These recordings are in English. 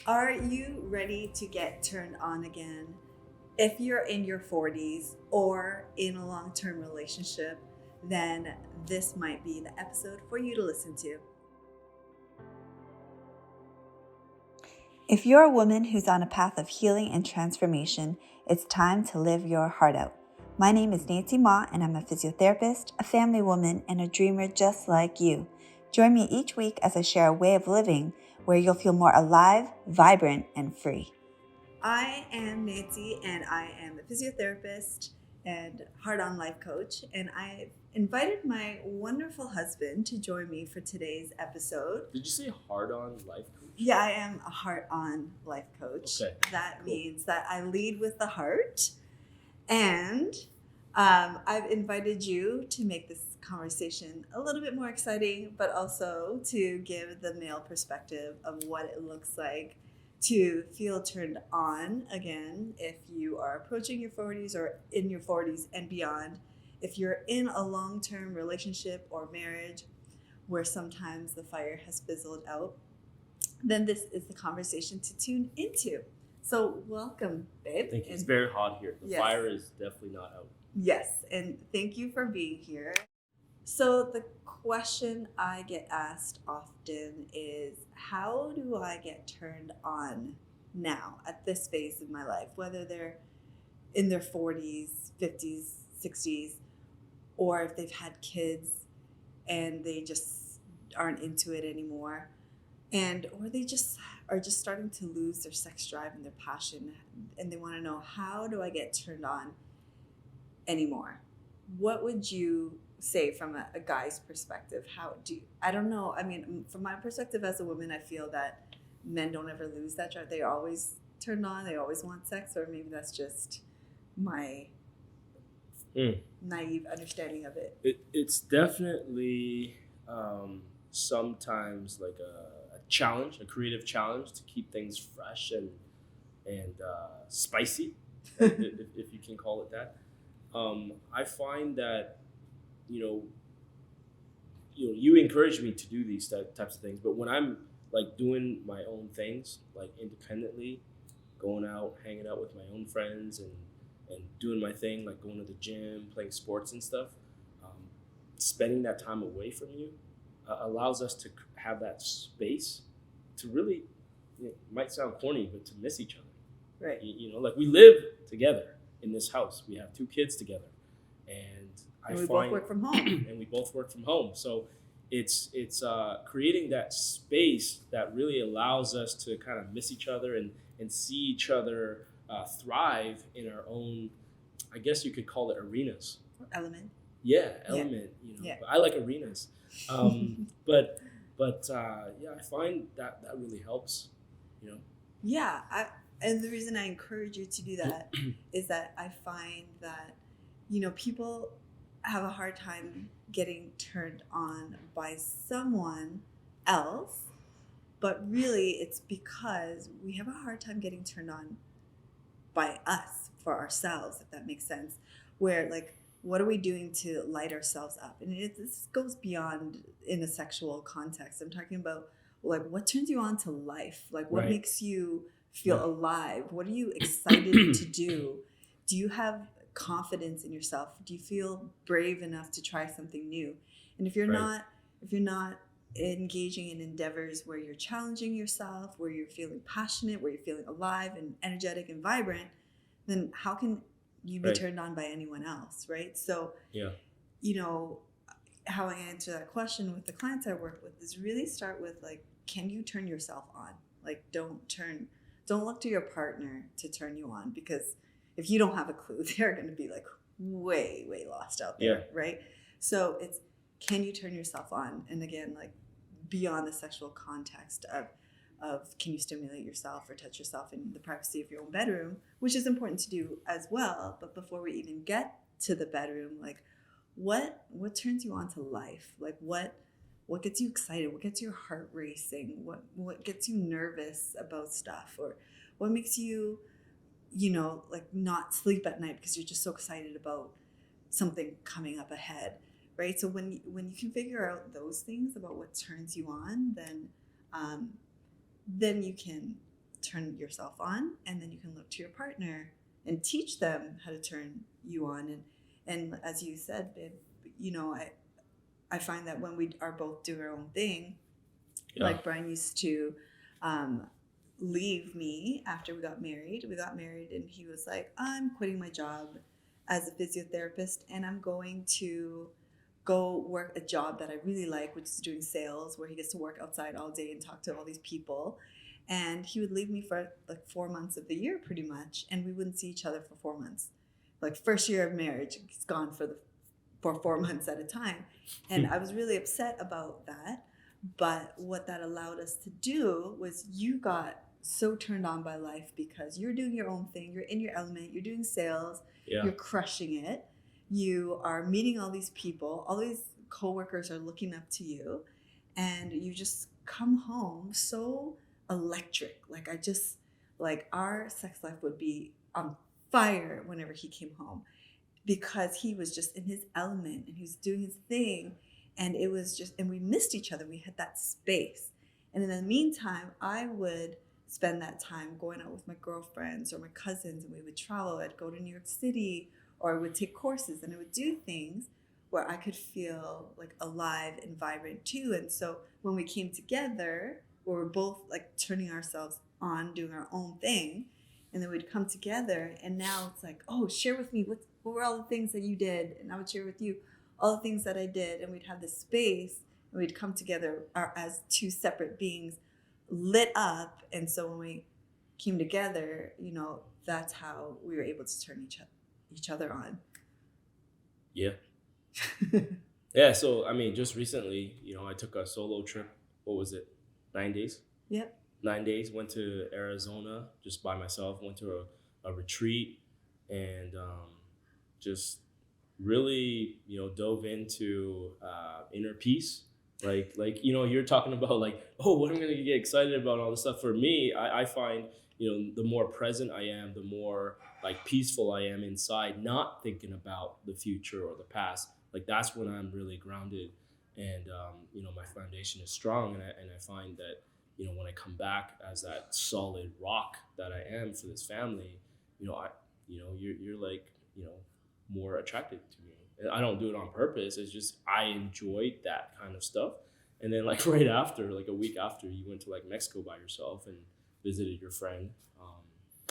Are you ready to get turned on again? If you're in your 40s or in a long term relationship, then this might be the episode for you to listen to. If you're a woman who's on a path of healing and transformation, it's time to live your heart out. My name is Nancy Ma, and I'm a physiotherapist, a family woman, and a dreamer just like you. Join me each week as I share a way of living where you'll feel more alive, vibrant, and free. I am Nancy, and I am a physiotherapist and heart-on life coach, and I've invited my wonderful husband to join me for today's episode. Did you say hard-on life coach? Yeah, I am a heart-on life coach. Okay. That means that I lead with the heart, and I've invited you to make this conversation a little bit more exciting, but also to give the male perspective of what it looks like to feel turned on again if you are approaching your 40s or in your 40s and beyond. If you're in a long-term relationship or marriage where sometimes the fire has fizzled out, then this is the conversation to tune into. So welcome, babe. Thank you. It's very hot here. The fire is definitely not out. Yes, and thank you for being here. So the question I get asked often is, how do I get turned on now at this phase of my life, whether they're in their 40s, 50s, 60s, or if they've had kids and they just aren't into it anymore, or they just are just starting to lose their sex drive and their passion, and they want to know, how do I get turned on anymore? What would you say from a guy's perspective? I don't know. I mean, from my perspective as a woman, I feel that men don't ever lose that drive. They're always turned on. They always want sex, or maybe that's just my naive understanding of it. It's definitely sometimes like a challenge, a creative challenge to keep things fresh and spicy, if you can call it that. I find that you encourage me to do these types of things, but when I'm like doing my own things, like independently, going out, hanging out with my own friends and doing my thing, like going to the gym, playing sports and stuff, spending that time away from you allows us to have that space to really, it might sound corny, but to miss each other. Right. Like we live together in this house. We have 2 kids together, and we both work from home. And we both work from home. So it's creating that space that really allows us to kind of miss each other and see each other thrive in our own, I guess you could call it arenas. Element. Yeah, element. Yeah. But I like arenas. But I find that really helps. Yeah, and the reason I encourage you to do that is that I find that people have a hard time getting turned on by someone else, but really it's because we have a hard time getting turned on by us, for ourselves, if that makes sense. Where, like, what are we doing to light ourselves up? And this goes beyond in a sexual context. I'm talking about, like, what turns you on to life? Like, what makes you feel alive? What are you excited to do? Do you have confidence in yourself? Do you feel brave enough to try something new? And if you're not engaging in endeavors where you're challenging yourself, where you're feeling passionate, where you're feeling alive and energetic and vibrant, then how can you be turned on by anyone else, right? So, how I answer that question with the clients I work with is really start with, like, can you turn yourself on? Like, don't look to your partner to turn you on, because if you don't have a clue, they're going to be like way, way lost out there, right? So it's, can you turn yourself on? And again, like, beyond the sexual context of can you stimulate yourself or touch yourself in the privacy of your own bedroom, which is important to do as well. But before we even get to the bedroom, like, what turns you on to life? Like, what gets you excited? What gets your heart racing? What gets you nervous about stuff? Or what makes you, like, not sleep at night because you're just so excited about something coming up ahead, right? So when you can figure out those things about what turns you on, then you can turn yourself on, and then you can look to your partner and teach them how to turn you on. And as you said, babe, I find that when we are both doing our own thing, like Brian used to leave me after we got married. We got married and he was like, I'm quitting my job as a physiotherapist and I'm going to go work a job that I really like, which is doing sales, where he gets to work outside all day and talk to all these people. And he would leave me for like 4 months of the year pretty much, and we wouldn't see each other for 4 months. Like first year of marriage, he's gone for 4 months at a time. And I was really upset about that. But what that allowed us to do was you got so turned on by life because you're doing your own thing, you're in your element, you're doing sales, you're crushing it, you are meeting all these people, all these coworkers are looking up to you, and you just come home so electric. Like our sex life would be on fire whenever he came home because he was just in his element and he was doing his thing. And it was just, and we missed each other. We had that space. And in the meantime, I would spend that time going out with my girlfriends or my cousins, and we would travel. I'd go to New York City, or I would take courses, and I would do things where I could feel like alive and vibrant too. And so when we came together, we were both like turning ourselves on, doing our own thing, and then we'd come together. And now it's like, oh, share with me what were all the things that you did, and I would share with you all the things that I did, and we'd have this space, and we'd come together as two separate beings, lit up. And so when we came together, that's how we were able to turn each other on. Yeah. Yeah. So I mean, just recently, I took a solo trip. What was it? 9 days. Yep. 9 days. Went to Arizona just by myself. Went to a retreat, and just really dove into inner peace. Like you're talking about like, oh, what am I gonna get excited about, all this stuff. For me, I find the more present I am, the more like peaceful I am inside, not thinking about the future or the past. Like that's when I'm really grounded, and my foundation is strong, and I find that when I come back as that solid rock that I am for this family, you're like more attracted to me. And I don't do it on purpose. It's just I enjoyed that kind of stuff. And then like right after, like a week after, you went to like Mexico by yourself and visited your friend.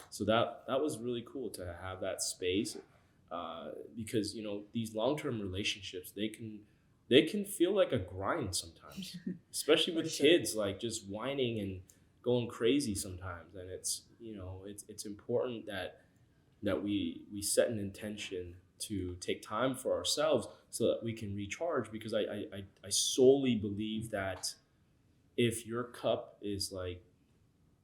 So that was really cool to have that space, because these long-term relationships, they can feel like a grind sometimes, especially with kids, like just whining and going crazy sometimes. And it's it's important that we set an intention to take time for ourselves so that we can recharge, because I solely believe that if your cup is like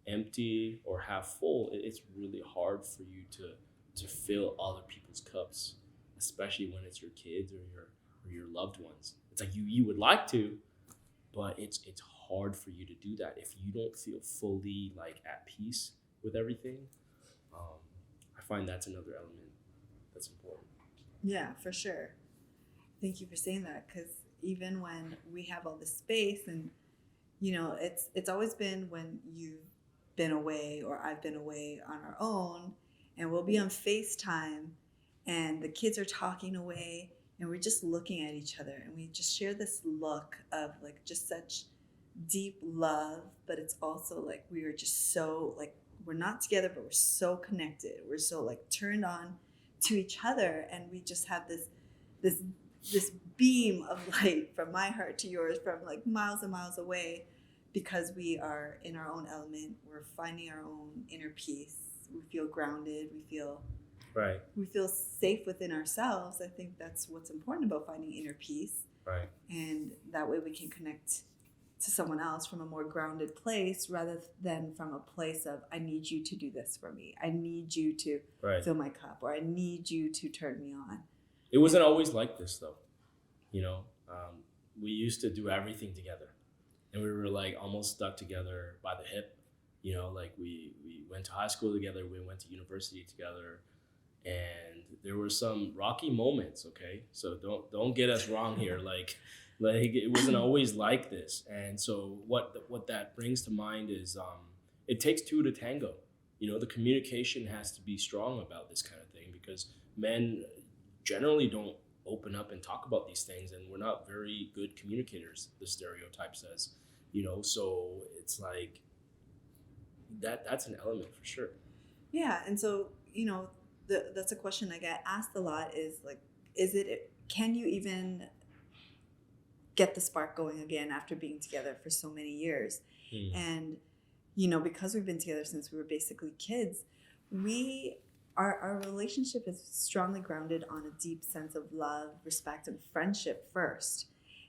empty or half full, it's really hard for you to fill other people's cups, especially when it's your kids or your loved ones. It's like you would like to, but it's hard for you to do that if you don't feel fully like at peace with everything. I find that's another element that's important. Yeah, for sure. Thank you for saying that, because even when we have all this space, and it's always been when you've been away or I've been away on our own, and we'll be on FaceTime and the kids are talking away and we're just looking at each other, and we just share this look of like just such deep love, but it's also like we are just so like, we're not together, but we're so connected. We're so like turned on to each other, and we just have this beam of light from my heart to yours, from like miles and miles away, because we are in our own element. We're finding our own inner peace. We feel grounded. We feel safe within ourselves. I think that's what's important about finding inner peace. Right. And that way we can connect to someone else from a more grounded place, rather than from a place of, I need you to do this for me. I need you to fill my cup, or I need you to turn me on. It wasn't always like this though. We used to do everything together, and we were like almost stuck together by the hip. Like we went to high school together, we went to university together, and there were some rocky moments. Okay, so don't get us wrong here. Like it wasn't always like this. And so what that brings to mind is it takes two to tango. The communication has to be strong about this kind of thing, because men generally don't open up and talk about these things, and we're not very good communicators, the stereotype says. So it's like that's an element for sure. Yeah, and so that's a question I get asked a lot, is like, can you even get the spark going again after being together for so many years? And because we've been together since we were basically kids, our relationship is strongly grounded on a deep sense of love, respect, and friendship first.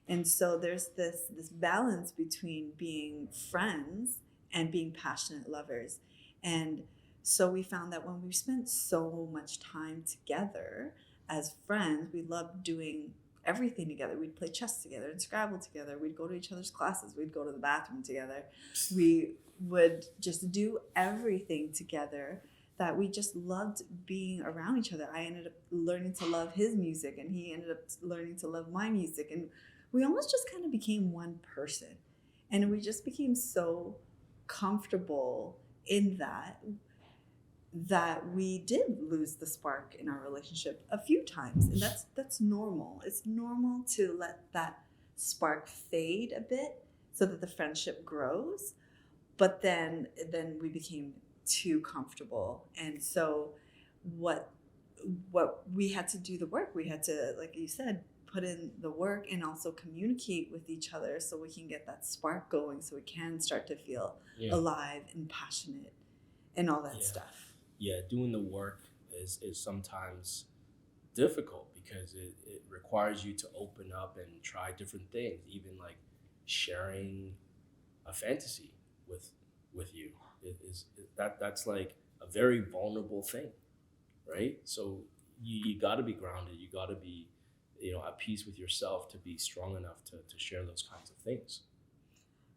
And so there's this balance between being friends and being passionate lovers. And so we found that when we spent so much time together as friends, we loved doing everything together. We'd play chess together and Scrabble together. We'd go to each other's classes. We'd go to the bathroom together. We would just do everything together, that we just loved being around each other. I ended up learning to love his music, and he ended up learning to love my music. And we almost just kind of became one person. And we just became so comfortable in that we did lose the spark in our relationship a few times. And that's normal. It's normal to let that spark fade a bit so that the friendship grows. But then we became too comfortable. And so what we had to do the work. We had to, like you said, put in the work and also communicate with each other so we can get that spark going, so we can start to feel alive and passionate and all that stuff. Yeah, doing the work is sometimes difficult, because it requires you to open up and try different things, even like sharing a fantasy with you. That's like a very vulnerable thing, right? So you got to be grounded. You got to be at peace with yourself to be strong enough to share those kinds of things.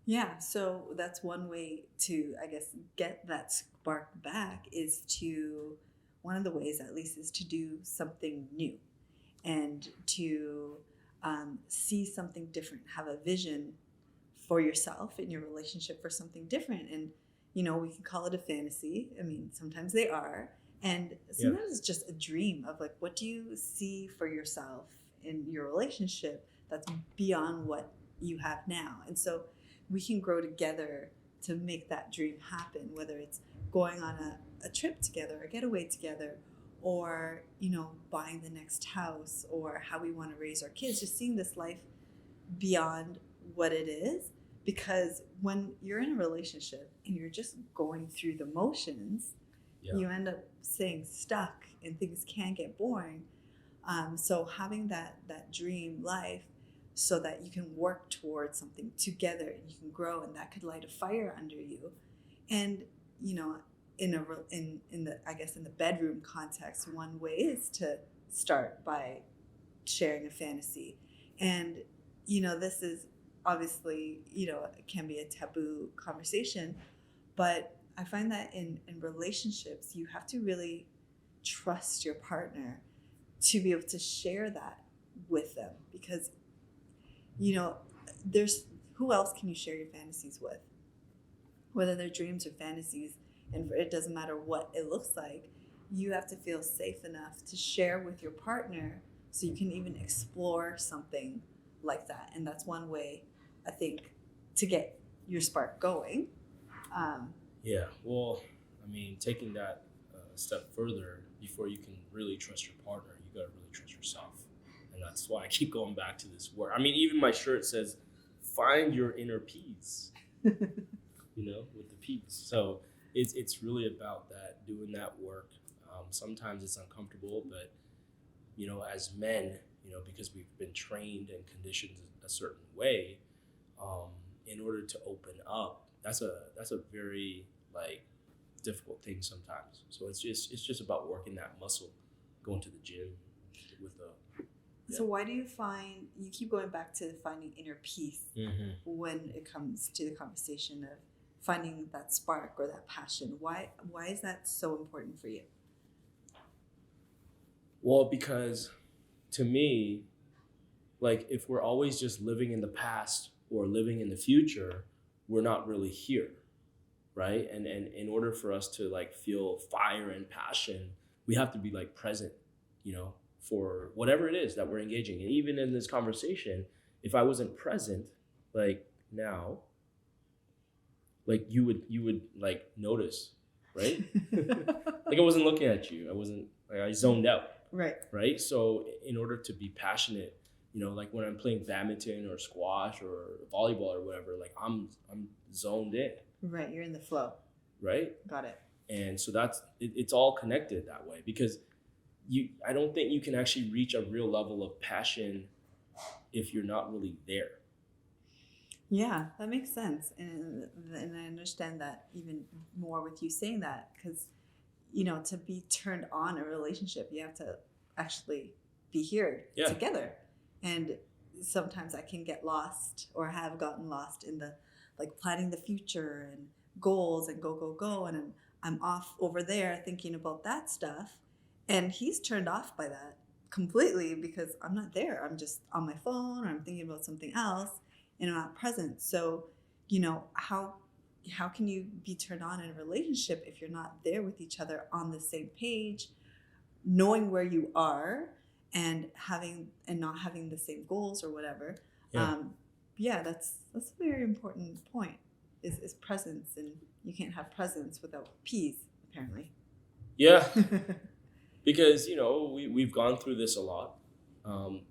Yeah, so that's one way to, I guess, get that spark back, one of the ways at least, is to do something new and to see something different, have a vision for yourself in your relationship for something different. And, we can call it a fantasy. I mean, sometimes they are. And sometimes it's just a dream of like, what do you see for yourself in your relationship that's beyond what you have now? And so we can grow together to make that dream happen, whether it's going on a trip together, a getaway together, or, buying the next house, or how we want to raise our kids, just seeing this life beyond what it is. Because when you're in a relationship and you're just going through the motions, you end up staying stuck and things can get boring. So having that dream life, so that you can work towards something together and you can grow, and that could light a fire under you. And in the bedroom context, one way is to start by sharing a fantasy. And this is obviously it can be a taboo conversation, but I find that in relationships you have to really trust your partner to be able to share that with them, because there's who else can you share your fantasies with, whether they're dreams or fantasies, and it doesn't matter what it looks like. You have to feel safe enough to share with your partner so you can even explore something like that. And that's one way, I think, to get your spark going. Well, I mean, taking that a step further, before you can really trust your partner, you got to really trust yourself. And that's why I keep going back to this word. I mean, even my shirt says, find your inner peace, with the peace. So it's really about that, doing that work. Sometimes it's uncomfortable, but, as men, because we've been trained and conditioned a certain way, in order to open up, that's a very difficult thing sometimes. So it's just about working that muscle, going to the gym with the. So why do you find you keep going back to finding inner peace when it comes to the conversation of finding that spark or that passion? Why is that so important for you? Well, because to me, if we're always just living in the past or living in the future, we're not really here, right? And in order for us to like feel fire and passion, we have to be like present, you know, for whatever it is that we're engaging in. Even in this conversation, if I wasn't present, like now, like you would like notice, right? Like I wasn't looking at you. I wasn't like I zoned out. Right. So in order to be passionate, you know, like when I'm playing badminton or squash or volleyball or whatever, like I'm zoned in. Right. You're in the flow. Right. Got it. And so it's all connected that way, because I don't think you can actually reach a real level of passion if you're not really there. Yeah, that makes sense. And I understand that even more with you saying that, because, you know, to be turned on a relationship, you have to actually be here together. And sometimes I can get lost or have gotten lost in the like planning the future and goals and go. And I'm off over there thinking about that stuff. And he's turned off by that completely because I'm not there. I'm just on my phone or I'm thinking about something else and I'm not present. So, you know, how can you be turned on in a relationship if you're not there with each other on the same page, knowing where you are and not having the same goals or whatever? That's a very important point is presence, and you can't have presence without peace, apparently. Yeah. Because, you know, we've gone through this a lot,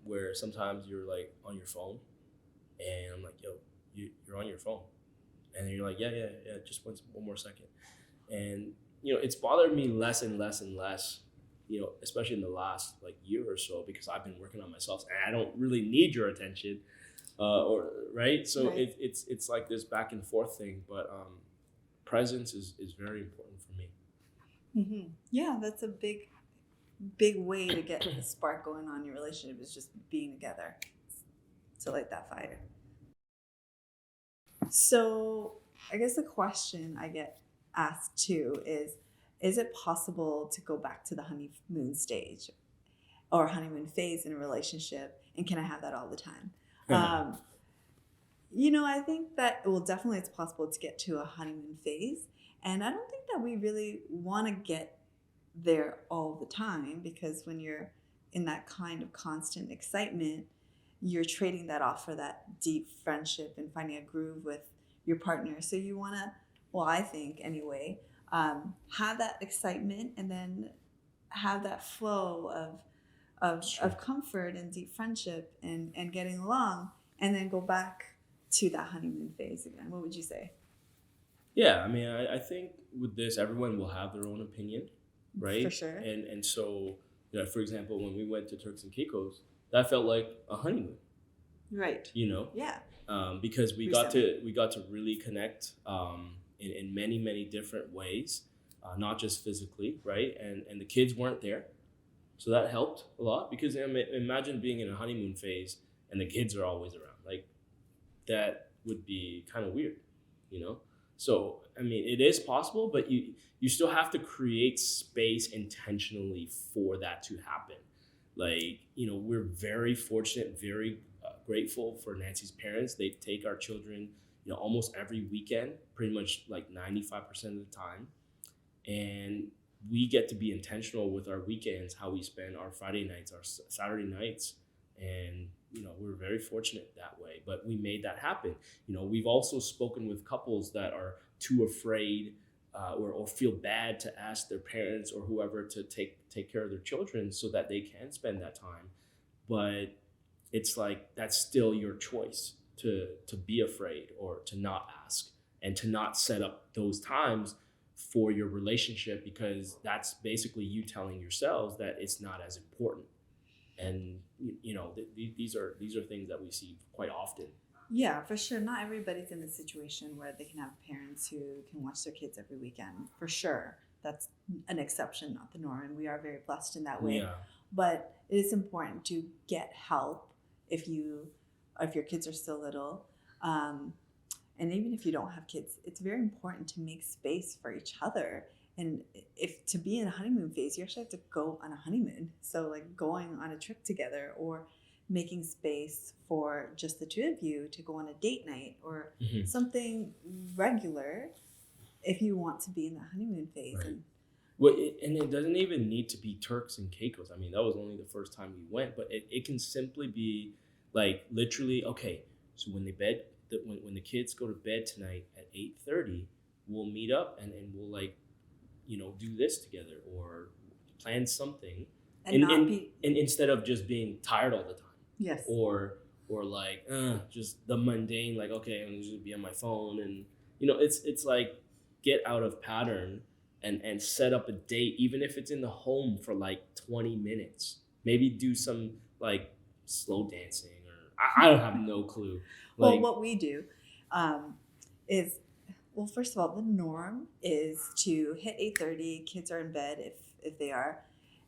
where sometimes you're like on your phone and I'm like, yo, you're on your phone. And then you're like, yeah, just one more second. And, you know, it's bothered me less and less and less, you know, especially in the last like year or so, because I've been working on myself and I don't really need your attention, right? So right. It's like this back and forth thing, but presence is very important for me. Mm-hmm. Yeah, that's a big way to get the spark going on in your relationship, is just being together to light that fire. So I guess the question I get asked too is it possible to go back to the honeymoon stage or honeymoon phase in a relationship? And can I have that all the time? You know, I think that, well, definitely it's possible to get to a honeymoon phase. And I don't think that we really want to get there all the time, because when you're in that kind of constant excitement, you're trading that off for that deep friendship and finding a groove with your partner. So you want to, well, I think anyway, have that excitement and then have that flow of comfort and deep friendship and getting along, and then go back to that honeymoon phase again. What would you say? Yeah, I mean, I think with this, everyone will have their own opinion, right? For sure. And so, you know, for example, when we went to Turks and Caicos, that felt like a honeymoon. Right. You know? Yeah. Because we got to really connect in many different ways, not just physically, right? And the kids weren't there, so that helped a lot. Because imagine being in a honeymoon phase and the kids are always around, like that would be kind of weird, you know? So I mean, it is possible, but you still have to create space intentionally for that to happen. Like, you know, we're very fortunate, very grateful for Nancy's parents. They take our children, you know, almost every weekend, pretty much like 95% of the time. And we get to be intentional with our weekends, how we spend our Friday nights, our Saturday nights. And, you know, we're very fortunate that way, but we made that happen. You know, we've also spoken with couples that are too afraid or feel bad to ask their parents or whoever to take care of their children so that they can spend that time. But it's like, that's still your choice to be afraid or to not ask and to not set up those times for your relationship, because that's basically you telling yourselves that it's not as important. And, you know, these are things that we see quite often. Yeah, for sure. Not everybody's in the situation where they can have parents who can watch their kids every weekend. For sure. That's an exception, not the norm. And we are very blessed in that way. Yeah. But it is important to get help if your kids are still little. And even if you don't have kids, it's very important to make space for each other. And if to be in a honeymoon phase, you actually have to go on a honeymoon. So like going on a trip together, or making space for just the two of you to go on a date night or something regular if you want to be in the honeymoon phase. Right. And Well, and it doesn't even need to be Turks and Caicos. I mean, that was only the first time we went, but it can simply be like literally, okay, so when the kids go to bed tonight at 8:30, we'll meet up and we'll like, do this together or plan something. And instead of just being tired all the time. Yes. Or like just the mundane, like, okay, I'm just be on my phone, and it's like get out of pattern and set up a date, even if it's in the home for like 20 minutes. Maybe do some like slow dancing, or I don't have no clue. Well, Like, what we do is, well, first of all, the norm is to hit 8:30. Kids are in bed if they are,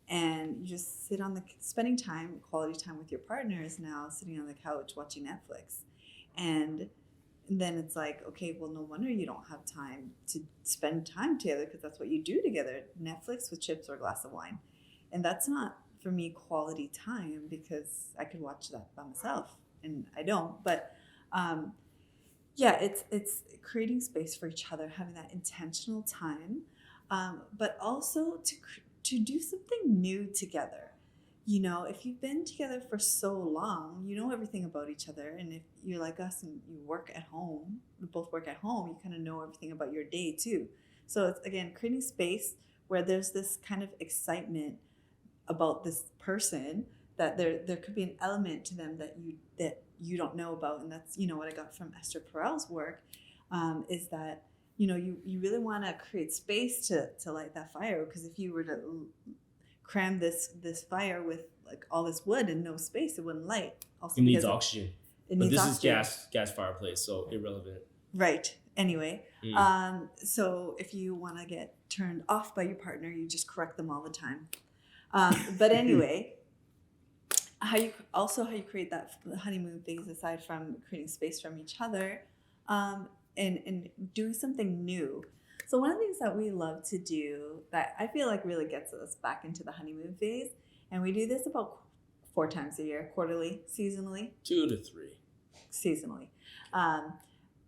and you just sit on spending quality time with your partner is now sitting on the couch watching Netflix, and then it's like, okay, well, no wonder you don't have time to spend time together, because that's what you do together: Netflix with chips or a glass of wine. And that's not, for me, quality time, because I could watch that by myself, and I don't. But yeah, it's creating space for each other, having that intentional time, but also to do something new together. If you've been together for so long, you know everything about each other. And if you're like us and you both work at home, you kind of know everything about your day too. So it's, again, creating space where there's this kind of excitement about this person, that there could be an element to them that you don't know about. And that's, what I got from Esther Perel's work, is that, you really want to create space to light that fire. Because if you were to cram this fire with like all this wood and no space, it wouldn't light. Also, it needs oxygen. But this oxygen. is gas fireplace, so irrelevant. Right. Anyway, so if you want to get turned off by your partner, you just correct them all the time. But anyway, how you create that honeymoon phase, aside from creating space from each other, and doing something new. So one of the things that we love to do, that I feel like really gets us back into the honeymoon phase, and we do this about 4 times a year, quarterly, seasonally. 2 to 3. Seasonally.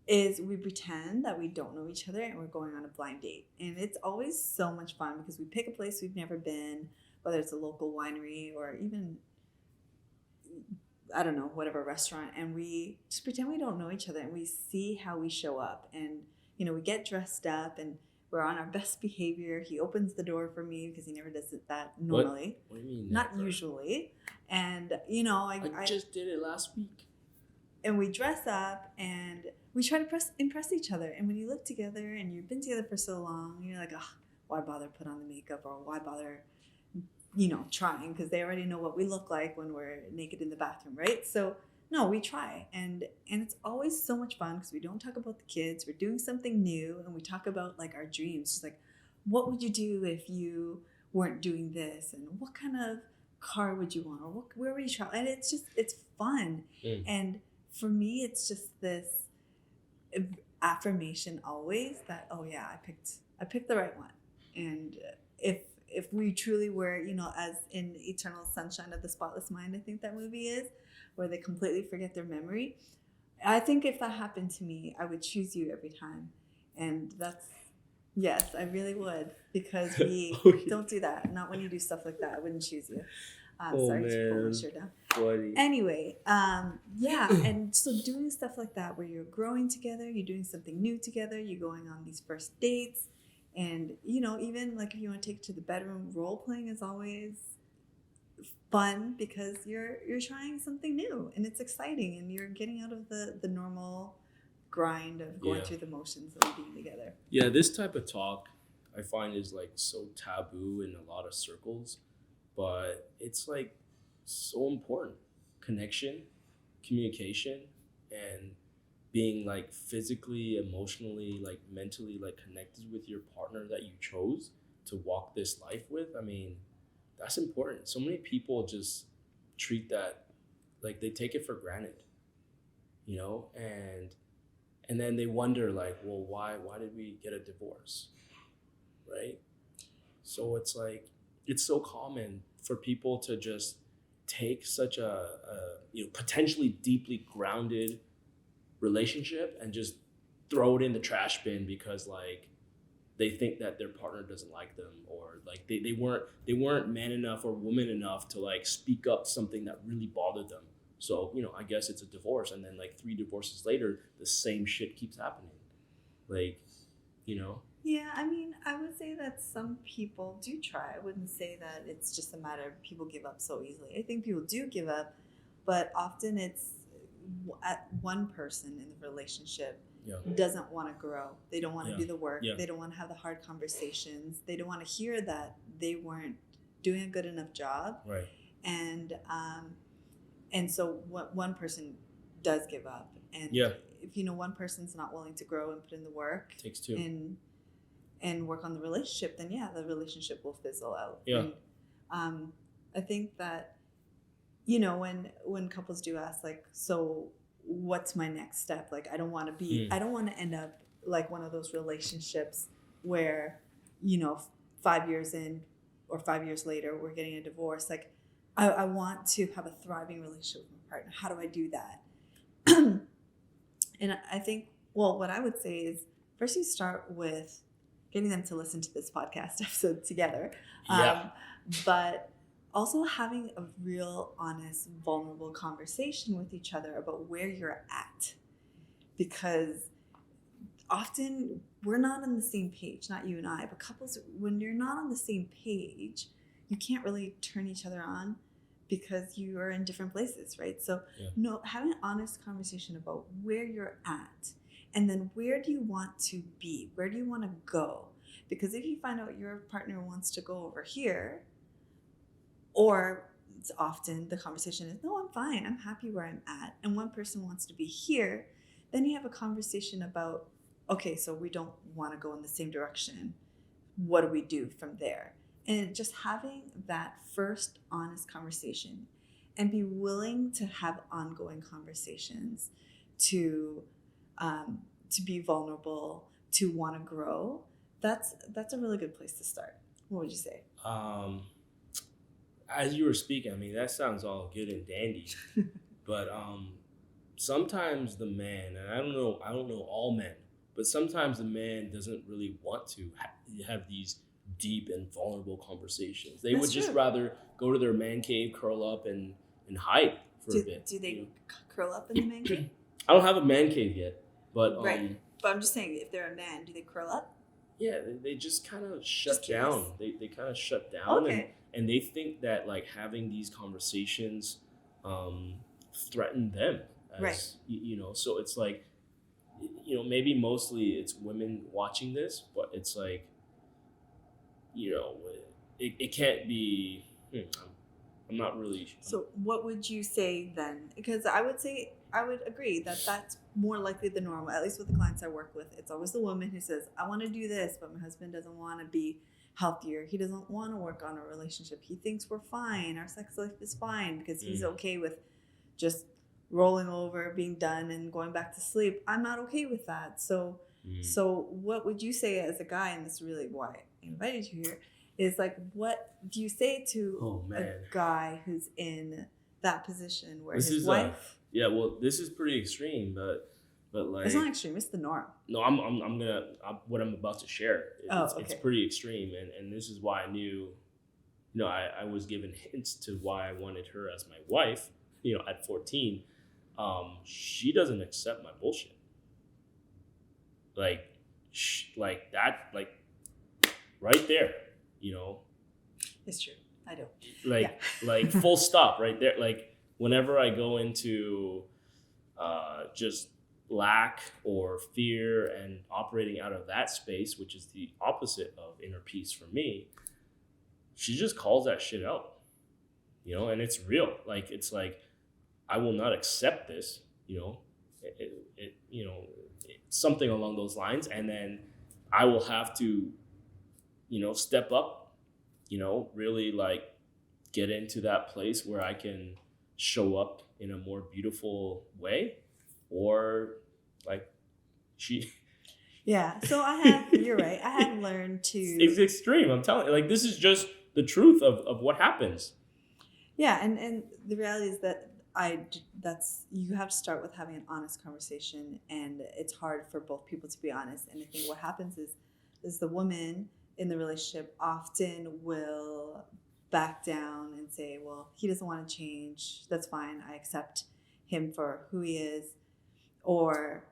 Is we pretend that we don't know each other and we're going on a blind date. And it's always so much fun, because we pick a place we've never been, whether it's a local winery or even, I don't know, whatever restaurant, and we just pretend we don't know each other, and we see how we show up. And we get dressed up and we're on our best behavior. He opens the door for me, because he never does that normally. What do you mean? Not usually. And I just did it last week. And we dress up and we try to impress each other. And when you live together and you've been together for so long, you're like, oh, why bother put on the makeup, or why bother trying, because they already know what we look like when we're naked in the bathroom, right? So no, we try, and it's always so much fun, because we don't talk about the kids. We're doing something new, and we talk about like our dreams. Just like, what would you do if you weren't doing this, and what kind of car would you want, or where would you travel? And it's fun. And for me, it's just this affirmation always that, oh yeah, I picked the right one. And if we truly were, as in Eternal Sunshine of the Spotless Mind, I think that movie is, where they completely forget their memory. I think if that happened to me, I would choose you every time. And yes, I really would, because we don't do that. Not when you do stuff like that. I wouldn't choose you. Sorry, to pull my shirt down. Bloody. Anyway, yeah, and so doing stuff like that, where you're growing together, you're doing something new together, you're going on these first dates, and even like if you want to take it to the bedroom, role playing is always fun, because you're trying something new, and it's exciting, and you're getting out of the normal grind of going through the motions of being together. Yeah, this type of talk I find is like so taboo in a lot of circles, but it's like so important. Connection, communication, and being like physically, emotionally, like mentally, like connected with your partner that you chose to walk this life with. I mean, that's important. So many people just treat that, like they take it for granted, and then they wonder like, well, why did we get a divorce, right? So it's like, it's so common for people to just take such a potentially deeply grounded relationship and just throw it in the trash bin, because like they think that their partner doesn't like them, or like they weren't man enough or woman enough to like speak up something that really bothered them. So, I guess it's a divorce, and then like 3 divorces later, the same shit keeps happening. Like, Yeah, I mean, I would say that some people do try. I wouldn't say that it's just a matter of people give up so easily. I think people do give up, but often it's at one person in the relationship doesn't want to grow. They don't want to do the work. Yeah. They don't want to have the hard conversations. They don't want to hear that they weren't doing a good enough job. Right. And so what one person does give up, and if one person's not willing to grow and put in the work, it takes 2, and work on the relationship, then the relationship will fizzle out. Yeah. And I think that when couples do ask, like, so what's my next step? Like, I don't want to end up like one of those relationships where 5 years in or 5 years later we're getting a divorce. Like, I want to have a thriving relationship with my partner. How do I do that? And I think, what I would say is, first you start with getting them to listen to this podcast episode together. But also having a real, honest, vulnerable conversation with each other about where you're at. Because often we're not on the same page, not you and I, but couples, when you're not on the same page, you can't really turn each other on because you are in different places, right? So having an honest conversation about where you're at, and then where do you want to be? Where do you want to go? Because if you find out your partner wants to go over here, or it's often the conversation is, no, I'm fine, I'm happy where I'm at, and one person wants to be here, then you have a conversation about, okay, so we don't want to go in the same direction. What do we do from there? And just having that first honest conversation and be willing to have ongoing conversations to be vulnerable, to want to grow, that's a really good place to start. What would you say? As you were speaking, I mean, that sounds all good and dandy, but sometimes the man, and I don't know all men, but sometimes the man doesn't really want to have these deep and vulnerable conversations. They would just rather go to their man cave, curl up, and hide for a bit. Do they curl up in the man cave? I don't have a man cave yet, but right. But I'm just saying, if they're a man, do they curl up? Yeah, they just kind of shut down. They kind of shut down, and they think that like having these conversations threaten them, as, So it's like, maybe mostly it's women watching this, but it's like, it can't be. I'm not really. So what would you say then? Because I would agree that that's more likely the norm, at least with the clients I work with. It's always the woman who says, I want to do this, but my husband doesn't want to be healthier. He doesn't want to work on a relationship. He thinks we're fine. Our sex life is fine because he's okay with just rolling over, being done, and going back to sleep. I'm not okay with that. So what would you say as a guy, and this is really why I invited you here, is like, what do you say to a guy who's in that position where his wife... well, this is pretty extreme, but like... It's not extreme, it's the norm. No, what I'm about to share, it's pretty extreme, and this is why I knew, I was given hints to why I wanted her as my wife, at 14. She doesn't accept my bullshit. Like that, like right there, It's true. I do. Like full stop right there. Like whenever I go into just lack or fear and operating out of that space, which is the opposite of inner peace for me, she just calls that shit out, and it's real. Like, it's like, I will not accept this, something along those lines. And then I will have to, step up, really like get into that place where I can show up in a more beautiful way, or like Yeah. So you're right. I have learned to... It's extreme. I'm telling you, like, this is just the truth of what happens. Yeah. And the reality is that you have to start with having an honest conversation, and it's hard for both people to be honest. And I think what happens is is the woman in the relationship often will back down and say, well, he doesn't want to change. That's fine. I accept him for who he is, or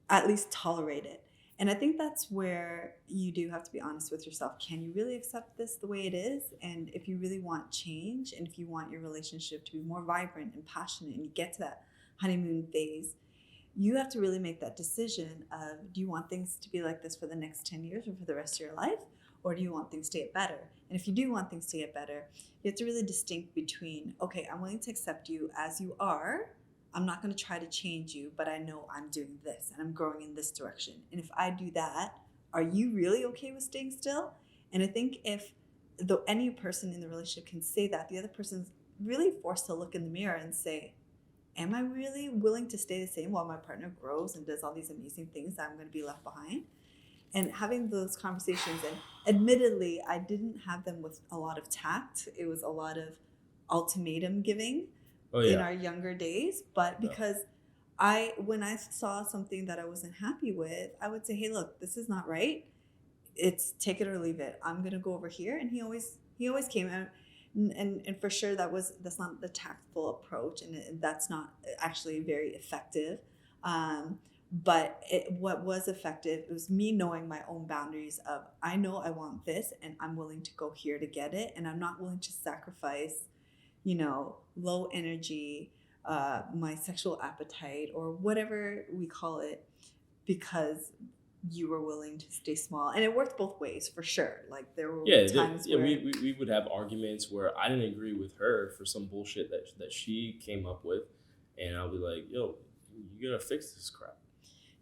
at least tolerate it. And I think that's where you do have to be honest with yourself. Can you really accept this the way it is? And if you really want change, and if you want your relationship to be more vibrant and passionate, and you get to that honeymoon phase, you have to really make that decision of, do you want things to be like this for the next 10 years or for the rest of your life? Or do you want things to get better? And if you do want things to get better, you have to really distinct between, okay, I'm willing to accept you as you are. I'm not going to try to change you, but I know I'm doing this and I'm growing in this direction. And if I do that, are you really okay with staying still? And I think if any person in the relationship can say that, the other person's really forced to look in the mirror and say, am I really willing to stay the same while my partner grows and does all these amazing things that I'm going to be left behind? And having those conversations, and admittedly, I didn't have them with a lot of tact. It was a lot of ultimatum giving in our younger days. But because when I saw something that I wasn't happy with, I would say, hey, look, this is not right. It's take it or leave it. I'm going to go over here. And he always came out. And for sure, that's not the tactful approach, and that's not actually very effective. But what was effective, it was me knowing my own boundaries of, I know I want this, and I'm willing to go here to get it, and I'm not willing to sacrifice, low energy, my sexual appetite, or whatever we call it, because you were willing to stay small. And it worked both ways, for sure. Like, there were times where we would have arguments where I didn't agree with her for some bullshit that she came up with, and I'll be like, yo, you gotta fix this crap.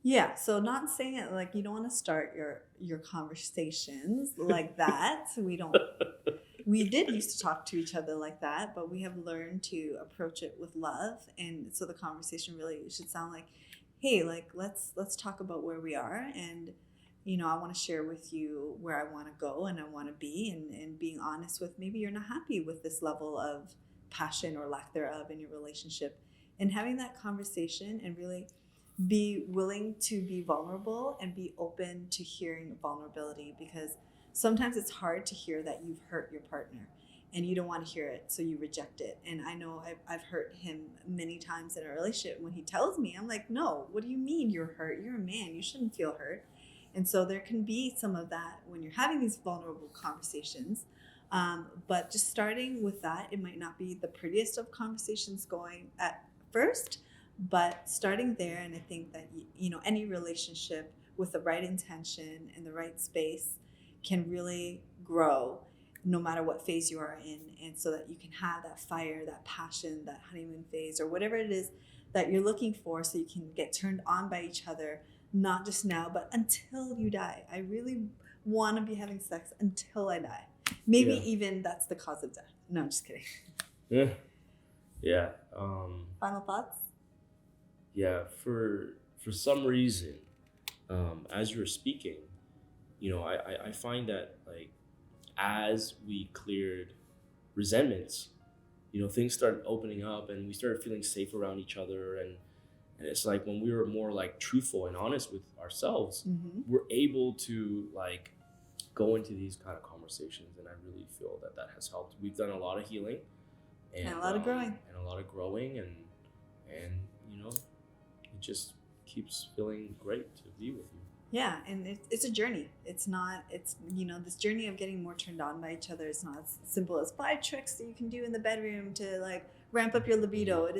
Yeah, so not saying it like you don't want to start your conversations like that. We did used to talk to each other like that, but we have learned to approach it with love. And so the conversation really should sound like, hey, like let's talk about where we are, and I want to share with you where I want to go and I want to be, and being honest with, maybe you're not happy with this level of passion or lack thereof in your relationship, and having that conversation and really be willing to be vulnerable and be open to hearing vulnerability, because sometimes it's hard to hear that you've hurt your partner and you don't want to hear it, so you reject it. And I know I've hurt him many times in a relationship. When he tells me, I'm like, no, what do you mean you're hurt? You're a man. You shouldn't feel hurt. And so there can be some of that when you're having these vulnerable conversations. But just starting with that, it might not be the prettiest of conversations going at first, but starting there. And I think that, any relationship with the right intention and the right space can really grow no matter what phase you are in. And so that you can have that fire, that passion, that honeymoon phase, or whatever it is that you're looking for, so you can get turned on by each other, not just now, but until you die. I really want to be having sex until I die. Maybe even that's the cause of death. No, I'm just kidding. Yeah. Final thoughts? Yeah, for some reason, as you were speaking, I find that, like, as we cleared resentments, things started opening up and we started feeling safe around each other. And it's like when we were more like truthful and honest with ourselves, we're able to like go into these kind of conversations. And I really feel that has helped. We've done a lot of healing and a lot of growing. And it just keeps feeling great to be with you. Yeah, and it's a journey. It's this journey of getting more turned on by each other is not as simple as 5 tricks that you can do in the bedroom to like ramp up your libido. It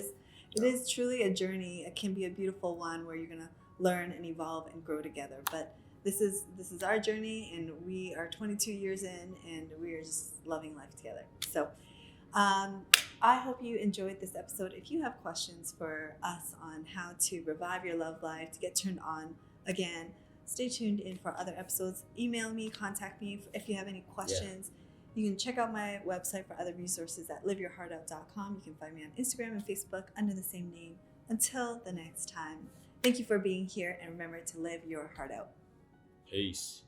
is truly a journey. It can be a beautiful one where you're gonna learn and evolve and grow together. But this is our journey, and we are 22 years in, and we are just loving life together. So I hope you enjoyed this episode. If you have questions for us on how to revive your love life, to get turned on again, stay tuned in for other episodes. Email me, contact me if you have any questions. You can check out my website for other resources at liveyourheartout.com. You can find me on Instagram and Facebook under the same name. Until the next time, thank you for being here, and remember to live your heart out. Peace.